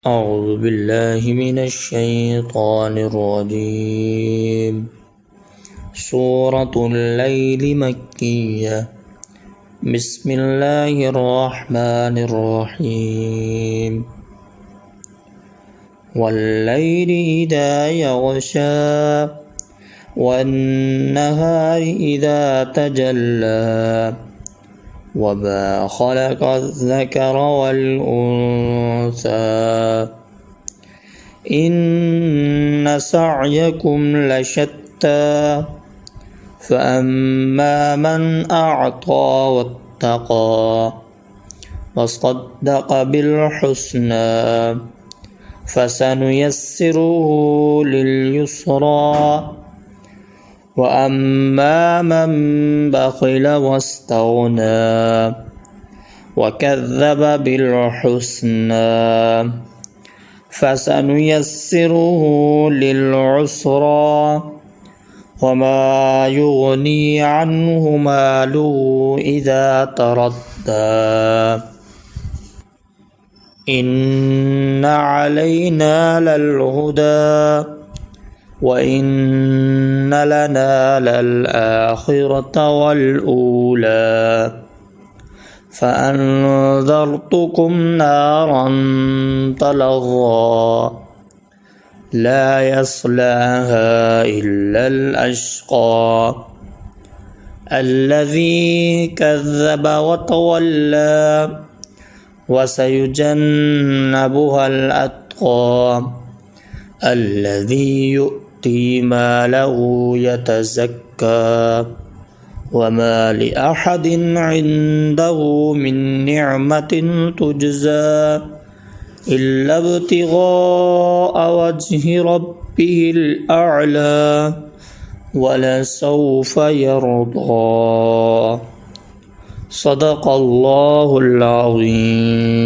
أعوذ بالله من الشيطان الرجيم. سورة الليل مكية. بسم الله الرحمن الرحيم. والليل إذا يغشى والنهار إذا تجلى وما خلق الذكر والأنثى إن سعيكم لشتى فأما من أعطى واتقى وصدق بالحسنى فسنيسره لليسرى وأما من بخل واستغنى وكذب بالحسنى فسنيسره للعسرى وما يغني عنه ماله إذا تردى إن علينا للهدى وإن لنا للآخرة والأولى فأنذرتكم نارا تلظى لا يصلاها إلا الأشقى الذي كذب وتولى وسيجنبها الأتقى الذي يؤتي ماله يتزكى وما لأحد عنده من نعمة تجزى إلا ابتغاء وجه ربه الأعلى ولسوف يرضى. صدق الله العظيم.